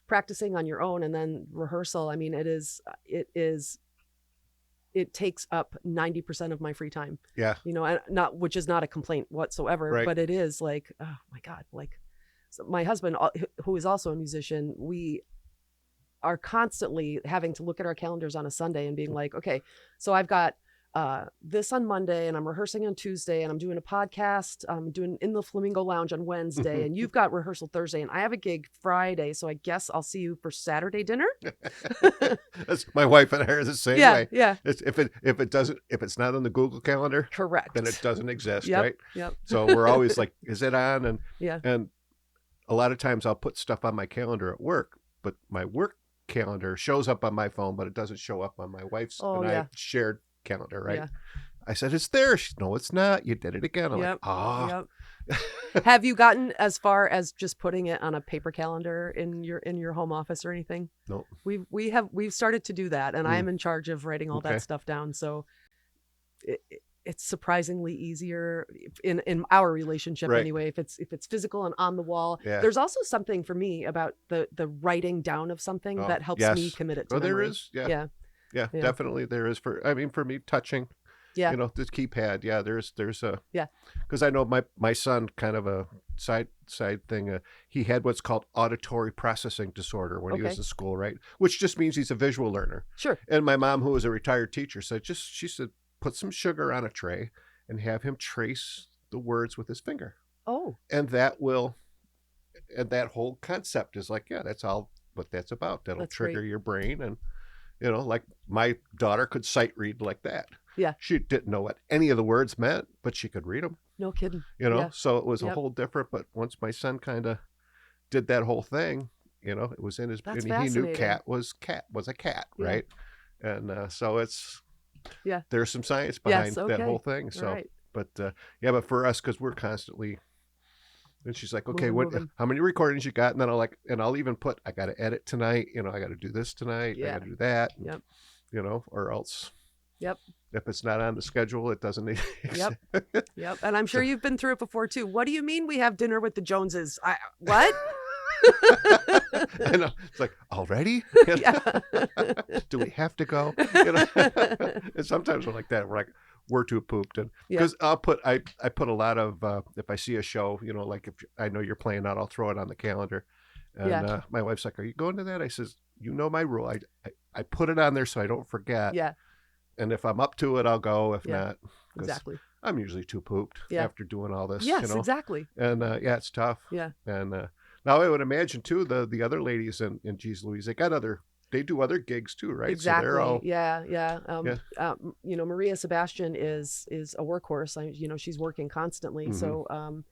practicing on your own and then rehearsal. I mean, it takes up 90% of my free time. Yeah. And which is not a complaint whatsoever, but it is like, oh my God, so my husband, who is also a musician, we are constantly having to look at our calendars on a Sunday and being like, okay, so I've got this on Monday and I'm rehearsing on Tuesday and I'm doing a podcast. I'm doing in the Flamingo Lounge on Wednesday and you've got rehearsal Thursday and I have a gig Friday. So I guess I'll see you for Saturday dinner. That's, my wife and I are the same way. Yeah. If it's not on the Google calendar, correct, then it doesn't exist. Right. Yep. So we're always like, is it on? And and a lot of times I'll put stuff on my calendar at work, but my work calendar shows up on my phone, but it doesn't show up on my wife's I shared calendar, right? Yeah. I said, it's there. She said, no, it's not. You did it again. I'm like, Have you gotten as far as just putting it on a paper calendar in your home office or anything? No. We've started to do that, and I am in charge of writing all that stuff down. So it's surprisingly easier in our relationship anyway, if it's physical and on the wall. There's also something for me about the writing down of something that helps me commit it to memory. There is. Yeah, definitely there is. For me, touching, the keypad. There's a because I know my son, kind of a side thing. He had what's called auditory processing disorder when he was in school, right? Which just means he's a visual learner. Sure. And my mom, who was a retired teacher, she said, put some sugar on a tray and have him trace the words with his finger. Oh. And that whole concept is like, that's all what that's about. That'll trigger your brain. And, like my daughter could sight read like that. Yeah. She didn't know what any of the words meant, but she could read them. No kidding. So it was a whole different, but once my son kind of did that whole thing. You know, it was in his, That's and he knew fascinating. was a cat, Yeah. right? And so it's, Yeah. there's some science behind Yes, that okay. whole thing. All So, right. but yeah, but for us, because we're constantly, and she's like, okay, Moving. how many recordings you got? And then I'll even put, I got to edit tonight. You know, I got to do this tonight. I Yeah. got to do that. Yep. You know, or else. Yep. If it's not on the schedule, it doesn't exist. Yep. Yep. And I'm sure you've been through it before too. What do you mean we have dinner with the Joneses? What? I know. It's like, already? Yeah. Do we have to go? You know? And sometimes we're like that. We're like, we're too pooped. And because I put a lot of, if I see a show, you know, like if I know you're playing out, I'll throw it on the calendar. And my wife's like, are you going to that? I says, you know my rule. I put it on there so I don't forget. Yeah. And if I'm up to it, I'll go. If not, exactly. I'm usually too pooped after doing all this. Yes, you know? exactly. And yeah, it's tough. Yeah. And now I would imagine too, the other ladies in Geez Louise, they do other gigs too, right? Exactly. So they're all, yeah. You know, Maria Sebastian is a workhorse. You know, she's working constantly. Mhm. So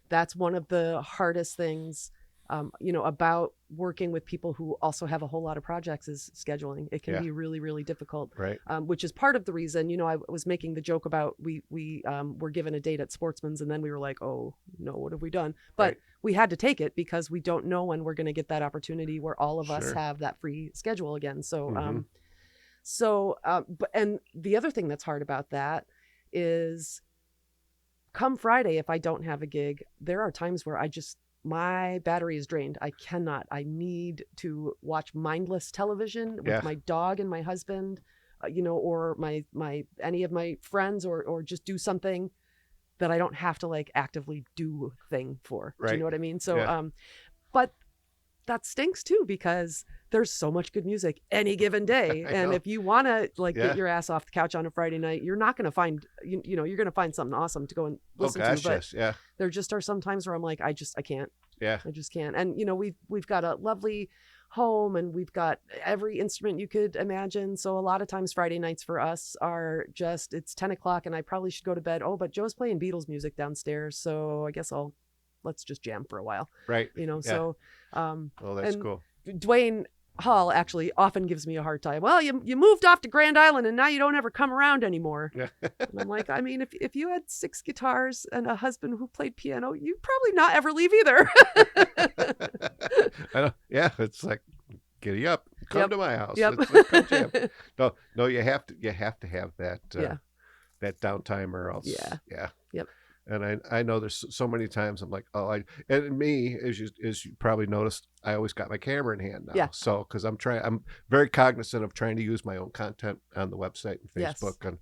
that's one of the hardest things, you know, about working with people who also have a whole lot of projects is scheduling. It can be really, really difficult. right. Which is part of the reason, you know, I was making the joke about we were given a date at Sportsman's and then we were like, oh no, what have we done? But we had to take it because we don't know when we're going to get that opportunity where all of us have that free schedule again. So, but and the other thing that's hard about that is come Friday, if I don't have a gig, there are times where my battery is drained. I need to watch mindless television with my dog and my husband, you know, or my any of my friends, or just do something that I don't have to like actively do thing for. Right. Do you know what I mean? So, but that stinks too, because there's so much good music any given day. And if you want to get your ass off the couch on a Friday night, you're not going to find, you know, you're going to find something awesome to go and listen to. But there just are some times where I'm like, I can't. Yeah. I just can't. And, you know, we've got a lovely home and we've got every instrument you could imagine. So a lot of times Friday nights for us are just, it's 10 o'clock and I probably should go to bed. Oh, but Joe's playing Beatles music downstairs. So I guess let's just jam for a while. Right. You know, so. Oh, that's cool. Dwayne Hall actually often gives me a hard time. Well, you moved off to Grand Island and now you don't ever come around anymore. Yeah. And I'm like, I mean, if you had 6 guitars and a husband who played piano, you'd probably not ever leave either. I know. Yeah, it's like, giddy up, come to my house. Yep. Let's come jam. No, you have to have that that downtime or else. Yeah. Yep. And I know there's so many times I'm like, and me, as you probably noticed, I always got my camera in hand now. Yeah. So, because I'm very cognizant of trying to use my own content on the website and Facebook,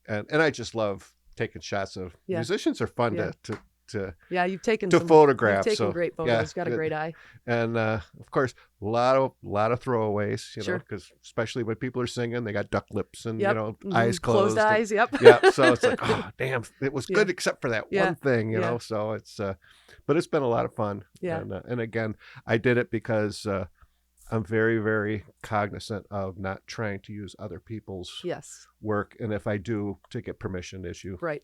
and I just love taking shots of musicians are fun to you've taken to photograph. You've taken great photos. Got a great eye. And of course, a lot of throwaways, you know, because especially when people are singing, they got duck lips and you know, eyes closed eyes. Yeah. So it's like, oh damn, it was good except for that one thing, you know. So it's but it's been a lot of fun. Yeah. And again, I did it because I'm very, very cognizant of not trying to use other people's work, and if I do, to get permission issue. Right.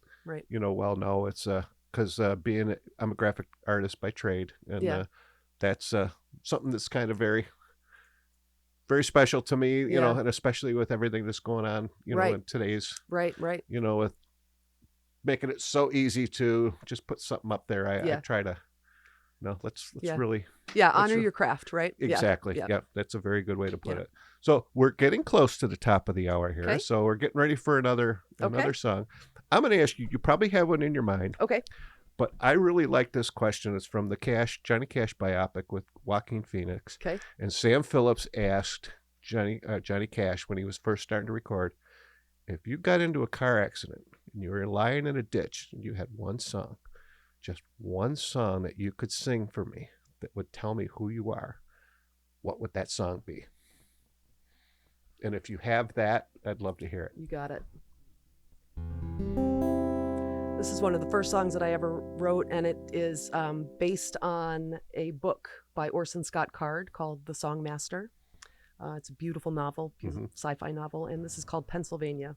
You know, no, it's because I'm a graphic artist by trade, and that's something that's kind of very, very special to me, you know, and especially with everything that's going on, you know, in today's, you know, with making it so easy to just put something up there. I try to, let's really. Yeah, honor your craft, right? Exactly. Yeah, that's a very good way to put it. So we're getting close to the top of the hour here. Okay. So we're getting ready for another song. I'm going to ask you, you probably have one in your mind. Okay. But I really like this question. It's from the Johnny Cash biopic with Joaquin Phoenix. Okay. And Sam Phillips asked Johnny Cash when he was first starting to record, if you got into a car accident and you were lying in a ditch and you had one song, just one song that you could sing for me that would tell me who you are, what would that song be? And if you have that, I'd love to hear it. You got it. This is one of the first songs that I ever wrote, and it is based on a book by Orson Scott Card called The Song Master. It's a beautiful novel, beautiful sci-fi novel, and this is called Pennsylvania.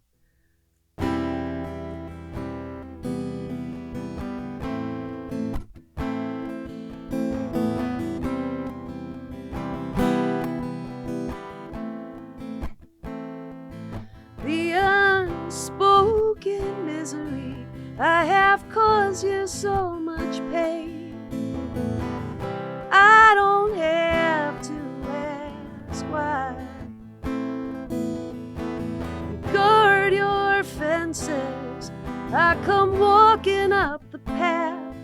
cause you so much pain. I don't have to ask why. Guard your fences, I come walking up the path.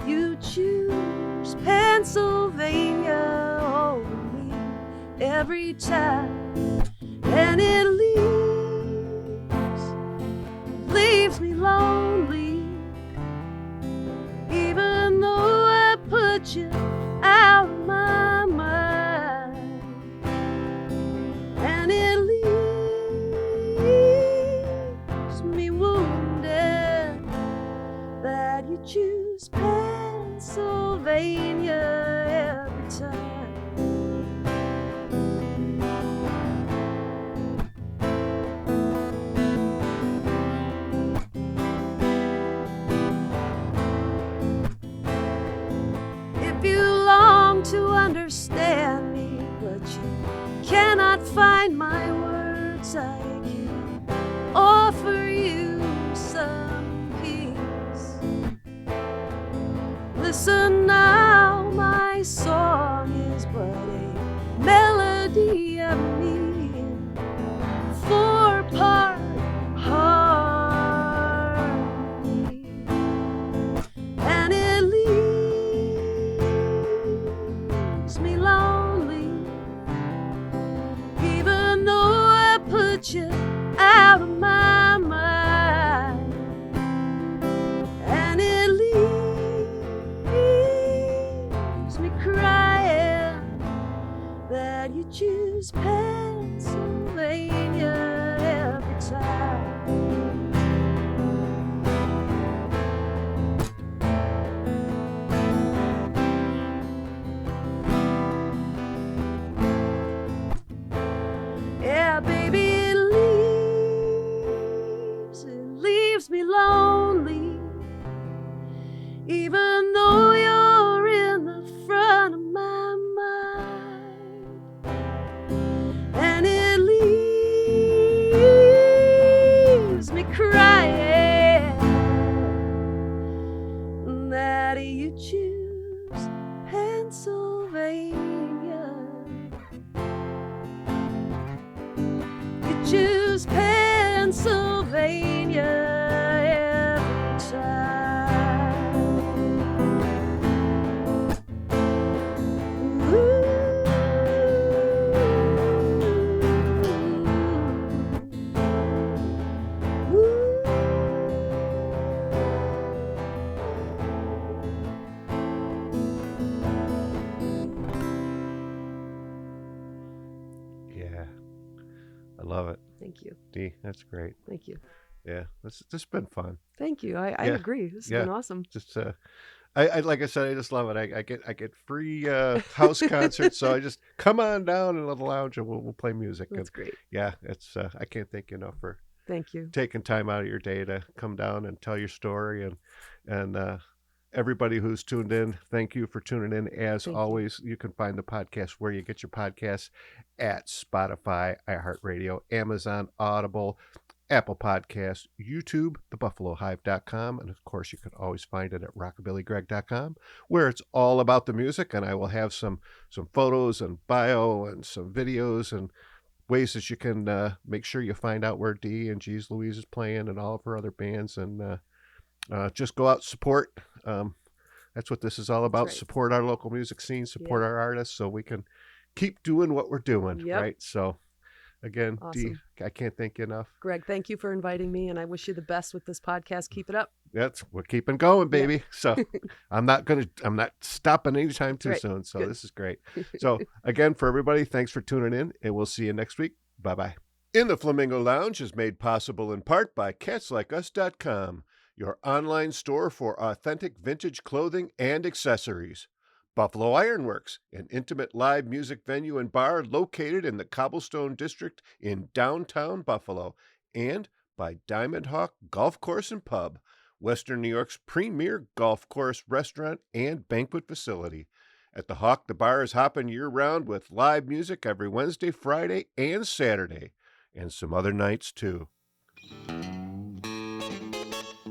You choose Pennsylvania over me every time, and it leaves me lonely, even though I put you out of my mind, and it leaves me wounded that you choose Pennsylvania every time. To understand me, but you cannot find my words. I can offer you some peace. Listen now, my song is but a melody of me, four-part harmony, and it leaves me lonely, even though I put you out of my mind, and it leaves me crying that you choose Pennsylvania every time. Yeah, baby, it leaves me lonely, even though you're in the front of my mind, and it leaves me crying that you choose Pennsylvania. Choose Pennsylvania every time. Ooh. Ooh. Yeah, I love it. Thank you. Dee, that's great. Thank you. Yeah, this has been fun. Thank you. I Yeah. agree. This has Yeah. been awesome. Just I like I said, I just love it. I get free house concerts, so I just come on down into the lounge and we'll play music. That's And great. yeah, it's I can't thank you enough for Thank you. taking time out of your day to come down and tell your story, and everybody who's tuned in, thank you for tuning in. As Thank you. always, you can find the podcast where you get your podcasts at Spotify, iHeartRadio, Amazon, Audible, Apple Podcasts, YouTube, thebuffalohive.com, and of course you can always find it at rockabillygreg.com, where it's all about the music, and I will have some photos and bio and some videos and ways that you can make sure you find out where Dee and Geez Louise is playing and all of her other bands, and just go out, support. That's what this is all about. right. Support our local music scene, support Yeah. our artists, so we can keep doing what we're doing, Yep. right? So again, Dee, Awesome. I can't thank you enough. Greg, thank you for inviting me, and I wish you the best with this podcast. Keep it up. We're keeping going, baby. So I'm not stopping anytime too right. soon. So Good. This is great. So again, for everybody, thanks for tuning in, and we'll see you next week. Bye-bye. In the Flamingo Lounge is made possible in part by catslikeus.com, your online store for authentic vintage clothing and accessories. Buffalo Ironworks, an intimate live music venue and bar located in the Cobblestone District in downtown Buffalo. And by Diamond Hawk Golf Course and Pub, Western New York's premier golf course, restaurant, and banquet facility. At the Hawk, the bar is hopping year-round with live music every Wednesday, Friday, and Saturday, and some other nights, too.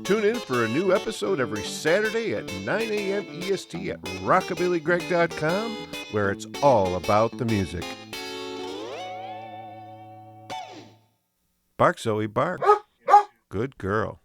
Tune in for a new episode every Saturday at 9 a.m. EST at rockabillygreg.com, where it's all about the music. Bark, Zoe, bark. Good girl.